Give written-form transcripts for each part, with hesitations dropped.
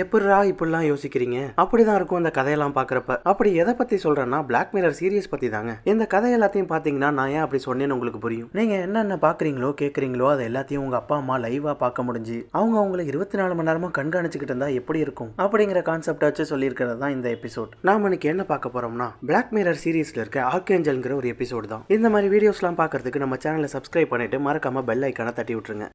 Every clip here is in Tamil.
எப்படிரா இப்படிலாம் யோசிக்கிறீங்க? அப்படிதான் இருக்கும் இந்த கதையெல்லாம் பாக்குறப்ப. அப்படி எதை பத்தி சொல்றேன்னா பிளாக் மிரர் சீரியஸ் பத்தி தாங்க. இந்த கதை எல்லாத்தையும் பாத்தீங்கன்னா நான் ஏன் அப்படி சொன்னேன்னு உங்களுக்கு புரியும். நீங்க என்னென்ன பாக்குறீங்களோ கேக்குறீங்களோ அதை எல்லாத்தையும் உங்க அப்பா அம்மா லைவா பார்க்க முடிஞ்சு அவங்க அவங்களை 24 மணி நேரமா கண்காணிச்சுக்கிட்டு இருந்தா எப்படி இருக்கும் அப்படிங்கிற கான்செப்ட் வச்சு சொல்லியிருக்கிறது தான் இந்த எபிசோட். நாம இன்னைக்கு என்ன பார்க்க போறோம்னா பிளாக் மிரர் சீரியஸ்ல இருக்க ஆர்கேஞ்சல்ங்கிற ஒரு எபிசோட் தான். இந்த மாதிரி வீடியோஸ்லாம் பாக்குறதுக்கு நம்ம சேனலை சப்ஸ்கிரைப் பண்ணிட்டு மறக்காம பெல் ஐக்கானை தட்டி விட்டுருங்க.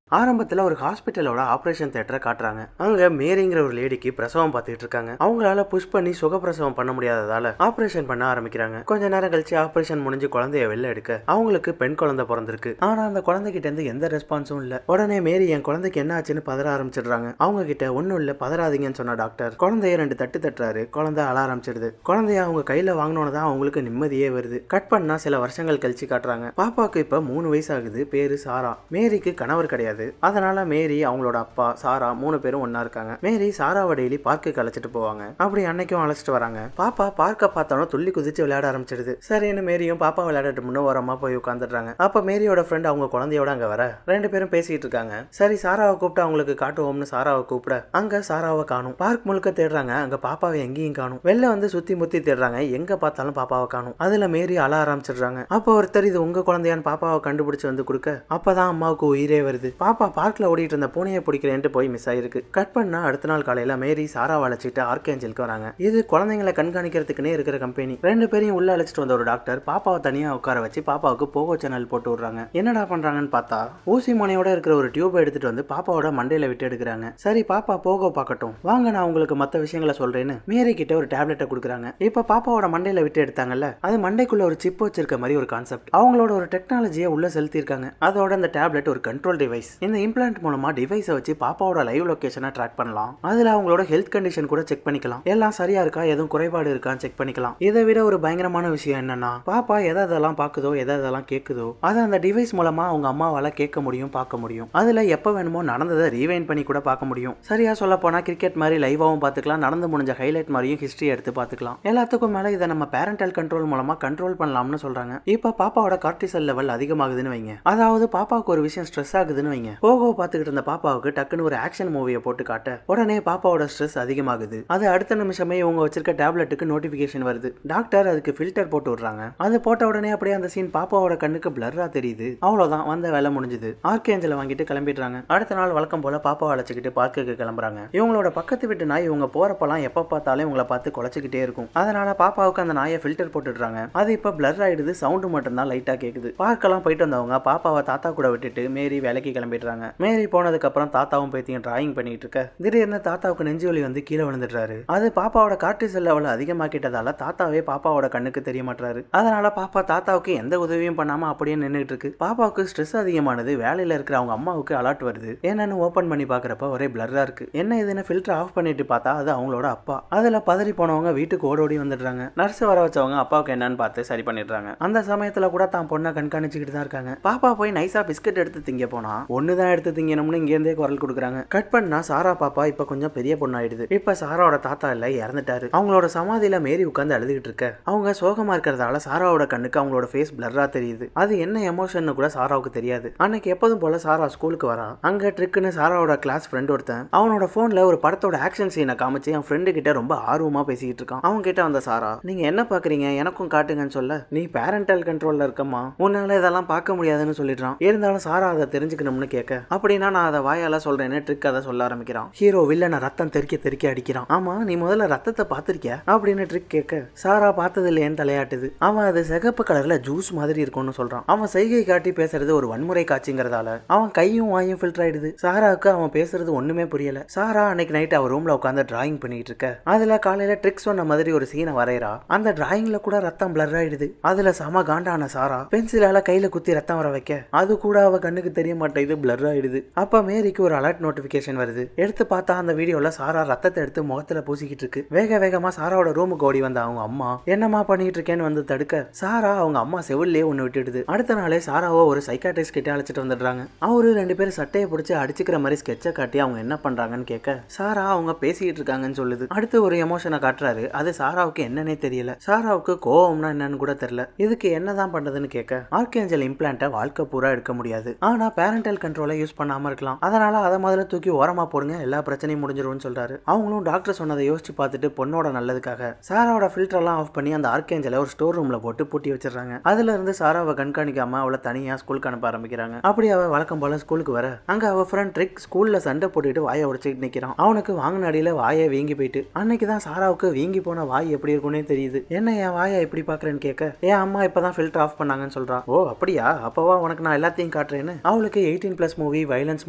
ஆரம்பத்தில் ஒரு ஹாஸ்பிட்டலோட ஆப்ரேஷன் தியேட்டரை காட்டுறாங்க. அங்க மேரிங்கிற ஒரு லேடிக்கு பிரசவம் பார்த்துட்டு இருக்காங்க. அவங்களால புஷ் பண்ணி சுகப்பிரசவம் பண்ண முடியாததால ஆப்ரேஷன் பண்ண ஆரம்பிக்கிறாங்க. கொஞ்ச நேரம் கழிச்சு ஆப்ரேஷன் முடிஞ்சு குழந்தைய வெளில எடுக்க அவங்களுக்கு பெண் குழந்தை பிறந்திருக்கு. ஆனா அந்த குழந்தைகிட்ட இருந்து எந்த ரெஸ்பான்ஸும் இல்ல. உடனே மேரி என் குழந்தைக்கு என்ன ஆச்சுன்னு பதற ஆரம்பிச்சிடுறாங்க. அவங்க கிட்ட ஒன்னும் இல்ல, பதறாதீங்கன்னு சொன்ன டாக்டர் குழந்தைய 2 தட்டு தட்டுறாரு. குழந்தை அழ ஆரம்பிச்சிடுது. குழந்தைய அவங்க கையில வாங்கினோன்னு தான் அவங்களுக்கு நிம்மதியே வருது. கட் பண்ணா சில வருஷங்கள் கழிச்சு காட்டுறாங்க. பாப்பாவுக்கு இப்ப 3 வயசு ஆகுது. பேரு சாரா. மேரிக்கு கணவர் கிடையாது. அதனால மேரி, அவங்களோட அப்பா, சாரா 3 பேரும் ஒன்னா இருக்காங்க. மேரி சாராவை டெய்லி பார்க்குக்கு அழைச்சிட்டு போவாங்க. அப்படி அன்னைக்கும் அழைச்சிட்டு வராங்க. பாப்பா பார்க்க பார்த்தாலும் துள்ளி குதிச்சு விளையாட ஆரம்பிச்சிடுது. சரின்னு மேரியும் பாப்பா விளையாடிட்டு முன்ன ஓரமா போய் உட்காந்துடுறாங்க. அப்ப மேரியோட ஃப்ரெண்ட் அவங்க குழந்தையோட அங்க வர 2 பேரும் பேசிட்டு இருக்காங்க. சரி சாராவை கூப்பிட்டு அவங்களுக்கு காட்டுவோம்னு சாராவை கூப்பிட அங்க சாராவை காணும். பார்க் முழுக்க தேடுறாங்க. அங்க பாப்பாவை எங்கேயும் காணும். வெளில வந்து சுத்தி முத்தி தேடுறாங்க. எங்க பார்த்தாலும் பாப்பாவை காணும். அதுல மேரி அழ ஆரம்பிச்சிடுறாங்க. அப்போ ஒருத்தர் இது உங்க குழந்தையான்னு பாப்பாவை கண்டுபிடிச்சு வந்து கொடுக்க அப்பதான் அம்மாவுக்கு உயிரே வருது. பாப்பா பார்க்ல ஓடிட்டு இருந்த பூனையை பிடிக்கிறேன்ட்டு போய் மிஸ் ஆயிருக்கு. கட் பண்ணா அடுத்த நாள் காலையில மேரி சாராவை அழைச்சிட்டு ஆர்கேஞ்சலுக்கு வராங்க. இது குழந்தைங்களை கண்காணிக்கிறதுக்குன்னே இருக்கிற கம்பெனி. 2 பேரையும் உள்ள அழைச்சிட்டு வந்த ஒரு டாக்டர் பாப்பாவை தனியா உட்கார வச்சு பாப்பாவுக்கு போகோ சேனல் போட்டு விடுறாங்க. என்னடா பண்றாங்கன்னு பார்த்தா ஊசி முனையோட இருக்கிற ஒரு டியூபை எடுத்துட்டு வந்து பாப்பாவோட மண்டையில விட்டு எடுக்கிறாங்க. சரி பாப்பா போகோ பார்க்கட்டும், வாங்க நான் உங்களுக்கு மற்ற விஷயங்களை சொல்றேன்னு மேரி கிட்ட ஒரு டேப்லெட்டை கொடுக்குறாங்க. இப்ப பாப்பாவோட மண்டையில விட்டு எடுத்தாங்கல்ல, அது மண்டைக்குள்ள ஒரு சிப் வச்சிருக்க மாதிரி ஒரு கான்செப்ட். அவங்களோட ஒரு டெக்னாலஜியை உள்ள செலுத்திருக்காங்க. அதோட அந்த டேப்லெட் ஒரு கண்ட்ரோல் டிவைஸ். இந்த இம்ப்ளான்ட் மூலமா டிவைஸை வச்சு பாப்பாவோட லைவ் லொகேஷனை ட்ராக் பண்ணலாம். அதுல அவங்களோட ஹெல்த் கண்டிஷன் கூட செக் பண்ணிக்கலாம். எல்லாம் சரியா இருக்கா, எதுவும் குறைபாடு இருக்கான்னு செக் பண்ணிக்கலாம். இதை விட ஒரு பயங்கரமான விஷயம் என்னன்னா பாப்பா எதெல்லாம் பாக்குதோ எதெல்லாம் கேக்குதோ அதை அந்த டிவைஸ் மூலமா அவங்க அம்மாவால கேட்க முடியும், பார்க்க முடியும். அதுல எப்ப வேணுமோ நடந்ததை ரீவைண்ட் பண்ணி கூட பார்க்க முடியும். சரியா சொல்ல போனா கிரிக்கெட் மாதிரி லைவாவும் பார்த்துக்கலாம், நடந்து முடிஞ்ச ஹைலைட் மாதிரியும் ஹிஸ்டரி எடுத்து பார்த்துக்கலாம். எல்லாத்துக்கும் மேல இதை நம்ம பேரண்டல் கண்ட்ரோல் மூலமா கண்ட்ரோல் பண்ணலாம்னு சொல்றாங்க. இப்ப பாப்பாவோட கார்டிசல் லெவல் அதிகமாகுதுன்னு வைங்க, அதாவது பாப்பாவுக்கு ஒரு விஷயம் ஸ்ட்ரெஸ் ஆகுதுன்னு வைங்க. போகோ பார்த்துக்கிட்டு இருந்த பாப்பாவுக்கு டக்குன்னு ஒரு ஆக்ஷன் மூவியை போட்டு காட்ட உடனே பாப்பாவோட ஸ்ட்ரெஸ் அதிகமாகுது. அது அடுத்த நிமிஷமே இவங்க வச்சிருக்க டேப்லெட்டுக்கு நோட்டிபிகேஷன் வருது. டாக்டர் அதுக்கு ஃபில்டர் போட்டு விடுறாங்க. அது போட்ட உடனே அப்படியே அந்த சீன் பாப்பாவோட கண்ணுக்கு பிளர்ரா தெரியுது. அவ்வளவுதான், வந்த வேலை முடிஞ்சது. ஆர்கேஞ்சலை வாங்கிட்டு கிளம்பிடுறாங்க. அடுத்த நாள் வழக்கம் போல பாப்பாவை அழைச்சிக்கிட்டு பார்க்குக்கு கிளம்புறாங்க. இவங்களோட பக்கத்து வீட்டு நாய் இவங்க போறப்பெல்லாம் எப்ப பார்த்தாலும் இவங்களை பார்த்து குலைச்சிக்கிட்டே இருக்கும். அதனால பாப்பாவுக்கு அந்த நாயை ஃபில்டர் போட்டுடுறாங்க. அது இப்ப பிளர் ஆயிடுது. சவுண்டு மட்டும் தான் லைட்டா கேக்குது. பார்க்கெல்லாம் போயிட்டு வந்தவங்க பாப்பாவை தாத்தா கூட விட்டுட்டு மேரி வேலைக்கு கிளம்பிடுறாங்க. மேரி போனதுக்கு அப்புறம் தாத்தாவும் பேத்தியும் டிராயிங் பண்ணிட்டு இருக்க திடீர்னு தாத்தாவுக்கு நெஞ்சு வலி வந்து கீழே விழுந்துடுறாரு. அது பாப்பாவோட கார்டிசல் லெவல் அதிகமாக்கிட்டதால தாத்தாவே பாப்பாவோட கண்ணுக்கு தெரிய மாட்டாரு. அதனால பாப்பா தாத்தாவுக்கு எந்த உதவியும் பண்ணாம அப்படியே நின்றுட்டு இருக்கு. பாப்பாவுக்கு ஸ்ட்ரெஸ் அதிகமானது. வேலையில இருக்கிற அவங்க அம்மாவுக்கு அலர்ட் வருது. என்னன்னு ஓபன் பண்ணி பாக்குறப்ப ஒரே பிளர்ரா இருக்கு. என்ன இதுன்னு ஃபில்டர் ஆஃப் பண்ணிட்டு பார்த்தா அது அவங்களோட அப்பா. அதுல பதறி போனவங்க வீட்டுக்கு ஓடோடி வந்துடுறாங்க. நர்ஸ் வர வச்சவங்க அப்பாவுக்கு என்னன்னு பார்த்து சரி பண்ணிடுறாங்க. அந்த சமயத்துல கூட தான் பொண்ணை கண்காணிச்சுக்கிட்டு தான் இருக்காங்க. பாப்பா போய் நைஸா பிஸ்கட் எடுத்து திங்க போனா ஒண்ணுதான் எடுத்து திங்கணும்னு இங்க இருந்தே குரல் கொடுக்குறாங்க. கட் பண்ணா சாரா பாப்பா இப்ப கொஞ்சம் பெரிய பொண்ணு ஆயிடுது. இப்ப சாராவோட தாத்தா இல்ல, இறந்துட்டாரு. அவங்களோட சமாதியில மேரி உட்கார்ந்து அழுதுகிட்டு இருக்க அவங்க சோகமா இருக்கிறதால சாராவோட கண்ணுக்கு அவங்களோட ஃபேஸ் பிளர்ரா தெரியுது. அது என்ன எமோஷன் கூட சாராவுக்கு தெரியாது. அன்னைக்கு எப்போதும் போல சாரா ஸ்கூலுக்கு வரா. அங்க ட்ரிக்குன்னு சாராவோட கிளாஸ் ஃப்ரெண்ட் ஒருத்தன் அவனோட போன்ல ஒரு படத்தோட ஆக்ஷன் சீனை காமிச்சு என் ஃப்ரெண்டு கிட்ட ரொம்ப ஆர்வமா பேசிக்கிட்டு இருக்கான். அவங்க கிட்ட வந்த சாரா, நீங்க என்ன பாக்குறீங்க எனக்கும் காட்டுங்கன்னு சொல்ல, நீ பேரண்டல் கண்ட்ரோல்ல இருக்கமா, உன்னால இதெல்லாம் பார்க்க முடியாதுன்னு சொல்லிடுறான். இருந்தாலும் சாரா அதை தெரிஞ்சுக்கணும்னு கேட்க அப்படின்னா நான் அதை வாயால சொல்றேன்னு ட்ரிக் அதை சொல்ல ஆரம்பிக்கிறான். ஹீரோ வில்லனை ரத்தம் தெறிக்க அடிக்கிறான். ஆமா நீ முதல்ல ரத்தத்தை பார்த்திருக்கியா அப்படின்னு ட்ரிக் கேட்க சாரா பார்த்தது இல்லையேன்னு தலையாட்டுது. அவன் அது சிகப்பு கலர்ல ஜூஸ் மாதிரி இருக்கும்னு சொல்றான். அவன் செய்கை காட்டி பேசுறது ஒரு வன்முறை காட்சிங்கிறதால அவன் கையும் வாயும் ஃபில்டர் ஆயிடுது. சாராவுக்கு அவன் பேசுறது ஒண்ணுமே புரியல. சாரா அன்னைக்கு நைட் அவ ரூம்ல உட்காந்து டிராயிங் பண்ணிட்டு இருக்க அதுல காலையில ட்ரிக் சொன்ன மாதிரி ஒரு சீனை வரையறா. அந்த டிராயிங்ல கூட ரத்தம் பிளர் ஆயிடுது. அதுல சம காண்டான சாரா பென்சிலால கையில குத்தி ரத்தம் வர வைக்க அது கூட அவ கண்ணுக்கு தெரிய மாட்டேங்குது, பிளர் ஆயிடுது. அப்ப மேரிக்கு ஒரு அலர்ட் நோட்டிபிகேஷன் வருது. எடுத்து பார்த்தா அந்த வீடியோல சாரா ரத்தத்தை எடுத்து முகத்துல பூசிக்கிட்டு இருக்கு. வேக வேகமா சாராவோட ரூமுக்கு ஓடி வந்த அவங்க அம்மா என்னமா பண்ணிட்டு இருக்கேன்னு வந்து தடுக்க சாரா அவங்க அம்மா செவிலே ஒண்ணு விட்டுடுது. அடுத்த நாளே சாராவோ ஒரு சைக்காட்ரிஸ்ட் கிட்ட அழைச்சிட்டு வந்துடுறாங்க. அவரு 2 பேரும் சட்டையை பிடிச்சி அடிச்சுக்கிற மாதிரி ஸ்கெட்சை காட்டி அவங்க என்ன பண்றாங்கன்னு கேட்க சாரா அவங்க பேசிக்கிட்டு இருக்காங்கன்னு சொல்லுது. அடுத்து ஒரு எமோஷனை காட்டுறாரு. அது சாராவுக்கு என்னன்னே தெரியல. சாராவுக்கு கோவம்னா என்னன்னு கூட தெரியல. இதுக்கு என்னதான் பண்றதுன்னு கேட்க ஆர்கேஞ்சல் இம்ப்ளான்ட்டை வாழ்க்கை பூரா எடுக்க முடியாது. ஆனா பேரண்டல் கண்ட்ரோலை யூஸ் பண்ணாம இருக்கலாம், அதனால அதை முதல்ல தூக்கி ஓரமா போடுங்க, எல்லா பிரச்சனையும் முடிஞ்சிரும்னு சொல்றாரு. அவங்களும் டாக்டர் சொன்னதை யோசிச்சு பார்த்துட்டு பொண்ணோட நல்லதுக்காக சாராவோட ஃபில்டர் எல்லாம் ஆஃப் பண்ணி அந்த ஆர்கேஞ்சலை ஒரு ஸ்டோர் ரூம்ல போட்டு பூட்டி வச்சிடறாங்க. அதுல இருந்து சாராவை கண்காணிக்காம அவளை தனியா ஸ்கூலுக்கு அனுப்ப ஆரம்பிக்கிறாங்க. அப்படி அவ வழக்கம் போல ஸ்கூலுக்கு வர அங்க அவ ஃப்ரெண்ட் ட்ரிக் ஸ்கூல்ல சண்டை போட்டுட்டு வாயை உடைச்சிட்டு நிக்கிறான். அவனுக்கு வாங்கின அடியில வாயை வீங்கி போயிட்டு அன்னைக்குதான் சாராவுக்கு வீங்கி போன வாய் எப்படி இருக்கும்னே தெரியுது. என்ன என் வாயை எப்படி பாக்குறேன்னு கேட்க என் அம்மா இப்பதான் ஃபில்டர் ஆஃப் பண்ணாங்கன்னு சொல்றா. ஓ அப்படியா, அப்பவா உனக்கு நான் எல்லாத்தையும் காட்டுறேன்னு அவளுக்கு 18+ மூவி, வைலன்ஸ்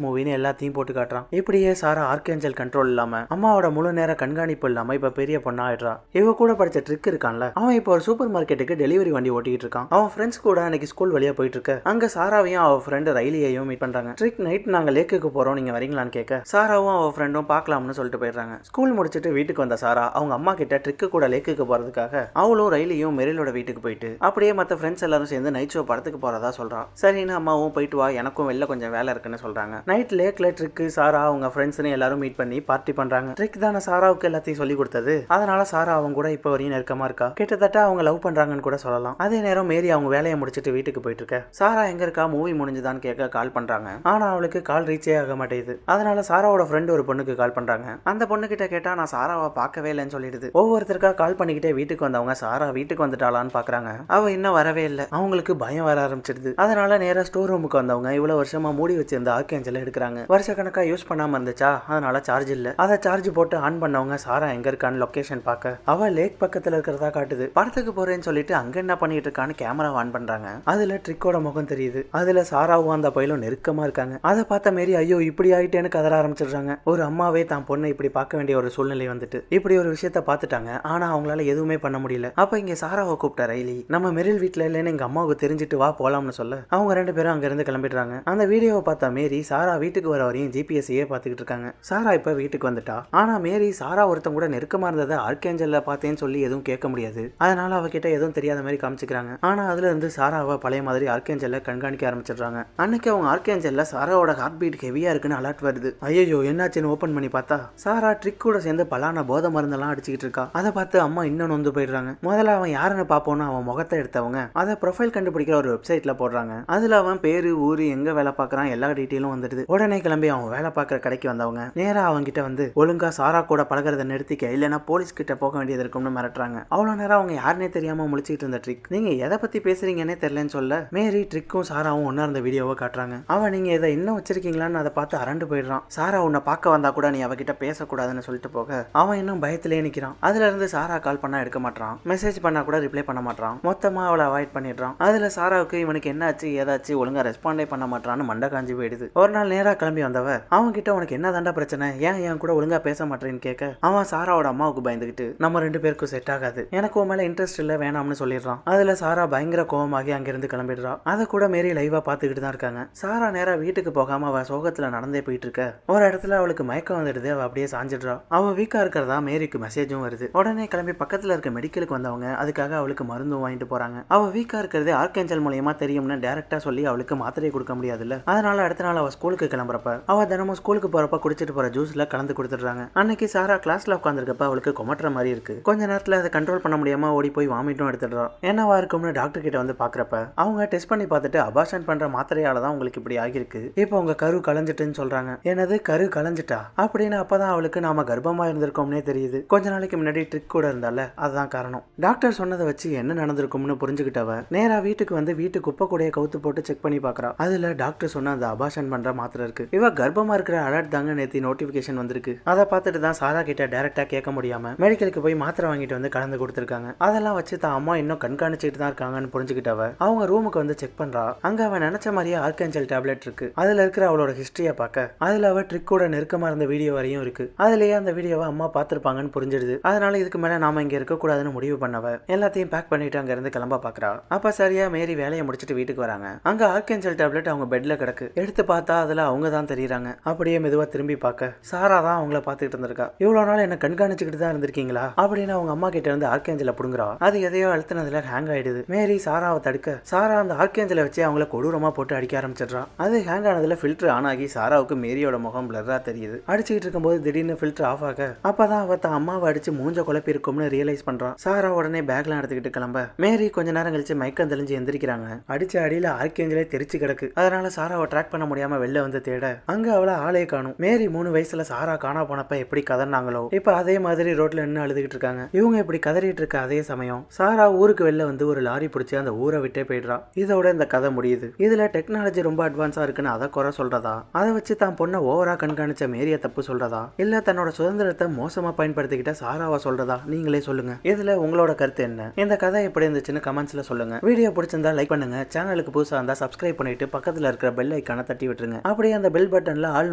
மூவின்னு எல்லாத்தையும் போட்டு காட்டுறான். இப்படியே சாரா ஆர்கேஞ்சல் கண்ட்ரோல் இல்லாம அம்மாவோட முழு நேர கண்காணிப்பு இல்லாம இப்ப பெரிய பொண்ணா ஆயிடுறா. இவ கூட படிச்ச ட்ரிக் இருக்கான்ல, அவன் இப்போ ஒரு சூப்பர் மார்க்கெட்டுக்கு டெலிவரி வண்டி ஓட்டிட்டு இருக்கான். அவன் ஃப்ரெண்ட்ஸ் கூட அன்னைக்கு ஸ்கூல் வழியா போயிட்டு இருக்க அங்க சாராவையும் அவ ஃப்ரெண்ட் ரைலியையும் மீட் பண்றாங்க. ட்ரிக் நைட் நாங்க லேக்குக்கு போறோம், நீங்க வரீங்களான்னு கேட்க சாராவும் அவ ஃப்ரெண்டும் பார்க்கலாம்னு சொல்லிட்டு போயிடுறாங்க. ஸ்கூல் முடிச்சிட்டு வீட்டுக்கு வந்த சாரா அவங்க அம்மா கிட்ட ட்ரிக்கு கூட லேக்குக்கு போறதுக்காக அவளும் ரயிலையும் மெரிலோட வீட்டுக்கு போயிட்டு அப்படியே மற்ற ஃப்ரெண்ட்ஸ் எல்லாரும் சேர்ந்து நைட் ஷோ படத்துக்கு போறதா சொல்றான். சரின்னு அம்மாவும் போயிட்டு வா, எனக்கும் வெளில கொஞ்சம் வேலை இருக்குன்னு சொல்றாங்க. நைட் லேக்ல ட்ரிக்கு சாரா அவங்க ஃப்ரெண்ட்ஸ்னு எல்லாரும் மீட் பண்ணி பார்ட்டி பண்றாங்க. ட்ரிக் தானே சாராவுக்கு எல்லாத்தையும் சொல்லி கொடுத்தது, அதனால சாரா அவங்க கூட இப்ப வரையும் நெருக்கமா இருக்கா. கிட்டத்தட்ட அவங்க லவ் பண்றாங்கன்னு கூட சொல்லலாம். அதே நேரம் மேரி அவங்க வேலையை முடிச்சிட்டு வீட்டுக்கு போயிட்டு இருக்க சாரா எங்க இருக்கா, மூவி முடிஞ்சுதான்னு கேட்க கால் பண்றாங்க. ஆனா அவளுக்கு கால் ரீச்சே ஆக மாட்டேங்குது. அதனால சாராவோட ஃப்ரெண்ட் ஒரு பொண்ணுக்கு கால் பண்றாங்க. அந்த பொண்ணு கிட்ட கேட்டா நான் சாராவை பார்க்கவே இல்லைன்னு சொல்லிடுது. ஒவ்வொருத்தருக்கா கால் பண்ணிக்கிட்டே வீட்டுக்கு வந்தவங்க சாரா வீட்டுக்கு வந்துட்டாளான்னு பாக்குறாங்க. அவ இன்னும் வரவே இல்லை. அவங்களுக்கு பயம் வர ஆரம்பிச்சிடுது. அதனால நேரா ஸ்டோர் ரூமுக்கு வந்தவங்க இவ்வளவு வருஷமா மூடி வச்சிருந்த ஆர்கேஞ்சலை எடுக்கிறாங்க. வருஷ கணக்கா யூஸ் பண்ணாம இருந்துச்சா, அதனால சார்ஜ் இல்ல. அதை சார்ஜ் போட்டு ஆன் பண்ணவங்க சாரா எங்க இருக்கான்னு லொகேஷன் பார்க்க அவ லேக் பக்கத்துல இருக்கிறதா காட்டுது. படத்துக்கு போறேன்னு சொல்லிட்டு அங்க என்ன பண்ணிட்டு இருக்கான்னு கேமரா ஆன் பண்றாங்க. அதுல ட்ரிக்கோட முகம் தெரியுது. அதுல சாராவும் அந்த பையலும் நெருக்கமா இருக்காங்க. அதை பார்த்த மாரி ஐயோ இப்படி ஆயிட்டேன்னு கதற ஆரம்பிச்சிடுறாங்க. ஒரு அம்மாவே தான் பொண்ணை இப்படி பார்க்க வேண்டிய ஒரு சூழ்நிலை வந்துட்டு இப்படி ஒரு விஷயத்த பார்த்துட்டாங்க. ஆனா அவங்களால எதுவுமே பண்ண முடியல. அப்ப இங்க சாராவை கூப்பிட்ட ரைலி நம்ம மெரில் வீட்டுல இல்லைன்னு எங்க அம்மாவுக்கு தெரிஞ்சுட்டு வா போலாம்னு சொல்ல அவங்க 2 பேரும் அங்க இருந்து கிளம்பிடுறாங்க. அந்த வீடியோவை பார்த்தா மேரி சாரா வீட்டுக்கு வர வரையும் ஜிபிஎஸ்ஸையே பார்த்துக்கிட்டு இருக்காங்க. சாரா இப்ப வீட்டுக்கு வந்துட்டா. ஆனா மேரி சாரா ஒருத்தங்க கூட நெருக்கமா இருந்ததை ஆர்கேஞ்சல்ல பார்த்தேன்னு சொல்லி எதுவும் கேட்க முடியாது. அதனால அவகிட்ட எதுவும் தெரியாத மாதிரி காமிச்சுக்கிறாங்க. ஆனா அதுல இருந்து சாராவை பழைய மாதிரி ஆர்கேஞ்சல்ல கண்காணிக்க ஆரம்பிச்சிடுறாங்க. அன்னைக்கு அவங்க ஆர்கேஞ்சல்ல சாராவோட ஹார்ட் பீட் ஹெவியா இருக்குன்னு அலர்ட் வருது. ஐயோ என்னாச்சுன்னு ஓபன் பண்ணி பார்த்தா சாரா ட்ரிக் கூட சேர்ந்து பலான போதை மருந்தெல்லாம் அடிச்சுக்கிட்டு இருக்கா. அதை பார்த்து அம்மா இன்னும் நொந்து போயிடுறாங்க. முதல்ல அவன் யாருன்னு பாப்போம்னு அவன் முகத்தை எடுத்தவங்க அதை ப்ரொஃபைல் கண்டுபிடிக்கிற ஒரு வெப்சைட்ல போடுறாங்க. அதுல அவன் பேரு, ஊரு, எங்க வேலை பார்க்கறான் எல்லா டீட்டெயிலும் வந்துடுது. உடனே கிளம்பி அவன் வேலை பார்க்குற கடைக்கு வந்தவங்க நேரா அவங்க கிட்ட வந்து ஒழுங்கா சாரா கூட பழகிறத நிறுத்திக்க, இல்லைன்னா போலீஸ் கிட்ட போக வேண்டியது இருக்கும்னு மிரட்டுறாங்க. அவ்வளவு நேரம் அவங்க யாருன்னே தெரியாம முழிச்சிட்டு இருந்த ட்ரிக் நீங்க எதை பத்தி பேசுறீங்கன்னே தெரியலன்னு சொல்ல மேரி ட்ரிக்கும் சாராவும் ஒன்னா இருந்த வீடியோவை காட்டுறாங்க. அவன் நீங்க இதை இன்னும் வச்சிருக்கீங்களான்னு அதை பார்த்து அரண்டு போயிடுறான். சாரா உன்னை பார்க்க வந்தா கூட நீ அவகிட்ட பேசக்கூடாதுன்னு சொல்லிட்டு போக அவன் இன்னும் பயத்திலே நிக்கிறான். அதுல இருந்து சாரா கால் பண்ணா எடுக்க மாட்டான், மெசேஜ் பண்ணா கூட ரிப்ளை பண்ண மாட்டான், மொத்தமா அவளை அவாய்ட் பண்ணிடுறான். அதுல சாராவுக்கு இவனுக்கு என்னாச்சு ஏதாச்சு ஒழுங்கா ரெஸ்பாண்டே பண்ண மாட்டான்னு மண்டை காஞ்சி போயிடுது. ஒரு நாள் நேரா கிளம்பி வந்தவ அவன் கிட்ட உனக்கு என்ன தாண்டா பிரச்சனை, ஏன் என் கூட ஒழுங்கா பேச மாட்டேன்னு கேட்க அவன் சாராவோட அம்மாவுக்கு பயந்துகிட்டு நம்ம 2 பேருக்கும் செட் ஆகாது, எனக்கு உன் மேல இன்ட்ரெஸ்ட் இல்ல வேணாம்னு சொல்லிடுறான். அதுல சாரா பயங்கர கோவமாகி அங்கிருந்து கிளம்பிடுறா. அதை கூட மேரி லைவா பாத்துக்கிட்டு தான் இருக்காங்க. சாரா நேரா வீட்டுக்கு போகாம அவ சோகத்துல நடந்தே போயிட்டு இருக்க ஒரு இடத்துல அவளுக்கு மயக்கம் வந்துடுது. அவ அப்படியே சாஞ்சிடுறா. அவ வீக்கா இருக்கிறதா மேரிக்கு மெசேஜும் வருது. உடனே கிளம்பி பக்கத்துல இருக்க மெடிக்கலுக்கு வந்தவங்க அதுக்காக அவளுக்கு மருந்தும் வாங்கிட்டு போறாங்க. அவ வீக்கா இருக்கிறது ஆர்கேஞ்சல் மூலமா தெரியும்னு டைரக்டா சொல்லி அவளுக்கு மாத்திரை கொடுக்க முடியாதுல்ல. அதனால அடுத்த நாள் அவ ஸ்கூலுக்கு கிளம்புறப்ப அவ தினமும் ஸ்கூலுக்கு போறப்ப குடிச்சிட்டு போற ஜூஸ்ல கலந்து கொடுத்துடுறாங்க. அன்னைக்கு சாரா கிளாஸ்ல உட்காந்துருக்கப்ப அவளுக்கு கொமட்டுற மாதிரி இருக்கு. கொஞ்ச நேரத்துல அதை கண்ட்ரோல் பண்ண முடியாம ஓடி போய் வாமிட்டும் எடுத்துடுறா. என்னவா இருக்கும்னு டாக்டர் கிட்ட வந்து பாக்குறப்ப அவங்க டெஸ்ட் பண்ணி பார்த்துட்டு அபார்ஷன் பண்ற மாத்திரையால தான் உங்களுக்கு இப்படி ஆகிருக்கு, இப்போ உங்க கரு கலைஞ்சிட்டுன்னு சொல்றாங்க. எனது கரு கலைஞ்சிட்டா அப்படின்னு அப்பதான் அவளுக்கு நாம கர்ப்பமா இருந்திருக்கோம்னே தெரியுது. கொஞ்ச நாளைக்கு முன்னாடி ட்ரிக் கூட இருந்தால அதுதான் காரணம். டாக்டர் சொன்னதை வச்சு என்ன நடந்திருக்கும்னு புரிஞ்சுக்கிட்டவ நேரா வீட்டுக்கு வந்து வீட்டு குப்பை கூடைய கவுத்து போட்டு செக் பண்ணி பாக்குறா. அதுல டாக்டர் சொன்ன அந்த அபார்ஷன் பண்ற மாத்திரை இருக்கு. இவ கர்ப்பமா இருக்கிற அலர்ட் தாங்க நேத்தி நோட்டிபிகேஷன் வந்திருக்கு. அதை பார்த்துட்டு தான் சாரா கிட்ட டைரக்டா கேட்க முடியாம மெடிக்கலுக்கு போய் மாத்திரை வாங்கிட்டு வந்து கலந்து கொடுத்துருக்காங்க. அதெல்லாம் வச்சு தான் அம்மா இன்னும் கண்காணிச்சுட்டு தான் இருக்காங்கன்னு புரிஞ்சுக்கிட்டவ அவங்க ரூமுக்கு வந்து செக் பண்றா. அங்க அவன் நினைச்ச மாதிரியே ஆர்கேஞ்சல் டேப்லெட் இருக்கு. அதுல இருக்கிற அவளோட ஹிஸ்டரிய பார்க்க அதுல அவ ட்ரிக் கூட நெருக்கமா இருந்த வீடியோ வரையும் இருக்கு. அதுலயே அந்த வீடியோவை அம்மா பார்த்திருப்பாங்கன்னு புரிஞ்சிடுது. அதனால இதுக்கு மேல நாம இங்க இருக்க கூடாதுன்னு முடிவு பண்ணவ எல்லாத்தையும் பேக் பண்ணிட்டு அங்க இருந்து கிளம்ப பாக்குறா. அப்ப சரியா மேரி வேலையை முடிச்சிட்டு வீட்டுக்கு வராங்க. அங்க ஆர்கேஞ்சல் டேப்லெட் அவங்க பெட்ல கிடக்கு. எடுத்து பார்த்தா அதுல அவங்க தான் தெரியுறாங்க. அப்படியே மெதுவா திரும்பி பார்க்க சாரா தான் அவங்கள பாத்துக்கிட்டு இருந்திருக்கா. இவ்வளவு நாள் என்ன கண்காணிச்சுக்கிட்டு தான் இருந்திருக்கீங்களா அப்படின்னு அவங்க அம்மா கிட்ட இருந்து ஆர்கேஞ்சல புடுங்குறா. அது எதையோ அழுத்தினதுல ஹேங் ஆயிடுது. மேரி சாராவை தடுக்க சாரா அந்த ஆர்கேஞ்சலை வச்சு அவங்கள கொடூரமா போட்டு அடிக்க ஆரம்பிச்சிடுறா. அது ஹேங் ஆனதுல ஃபில்டர் ஆன் ஆகி சாராவுக்கு மேரியோட முகம் பிளர்ரா தெரியுது. அடிச்சுக்கிட்டு இருக்கும்போது திடீர்னு ஃபில்டர் ஆஃப் ஆக அப்பதான் அவ தான் அம்மாவை அடிச்சு மூஞ்ச குழப்பி இருக்கும்னு ரியலைஸ் பண்றான். சாரா உடனே பேக்லாம் எடுத்துக்கிட்டு கிளம்ப மேரி கொஞ்ச நேரம் கழிச்சு மயக்கம் தெளிஞ்சு எந்திரிக்கிறாங்க. அடிச்ச அடியில ஆர்கேஞ்சலே தெரிச்சு கிடக்கு. அதனால சாராவோட சாராவை ட்ராக் பண்ண முடியாம வெளில வந்து தேட அங்க அவளை ஆளே காணும். மேரி 3 வயசுல சாரா காணா போனப்ப எப்படி கதறினாங்களோ இப்ப அதே மாதிரி ரோட்ல நின்று அழுதுகிட்டு இருக்காங்க. இவங்க இப்படி கதறிட்டு இருக்க அதே சமயம் சாரா ஊருக்கு வெளில வந்து ஒரு லாரி பிடிச்சி அந்த ஊரை விட்டே போயிடுறா. இதோட இந்த கதை முடியுது. இதுல டெக்னாலஜி ரொம்ப அட்வான்ஸா இருக்குன்னு அதை குறை சொல்றதா, அதை வச்சு தான் பொண்ணை ஓவரா கண்காணிச்ச மேரிய தப்பு சொல்றதா, இல்ல தன்னோட சுதந்திரத்தை மோசமா பயன்படுத்திக்கிட்ட சாராவா சொல்றதா, நீங்களே சொல்லுங்க. இதுல உங்களோட கருத்து என்ன? இந்த கதை எப்படி இருந்துச்சுன்னு கமெண்ட்ஸ்ல சொல்லுங்க. வீடியோ பிடிச்சிருந்தா லைக் பண்ணுங்க. சேனலுக்கு புதுசா இருந்தா சப்ஸ்கிரைப் பண்ணிட்டு பக்கத்துல இருக்கிற பெல் ஐக்கான தட்டி விட்டுருங்க. அப்படியே அந்த பெல் பட்டன்ல ஆல்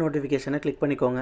நோட்டிபிகேஷனை கிளிக் பண்ணிக்கோங்க.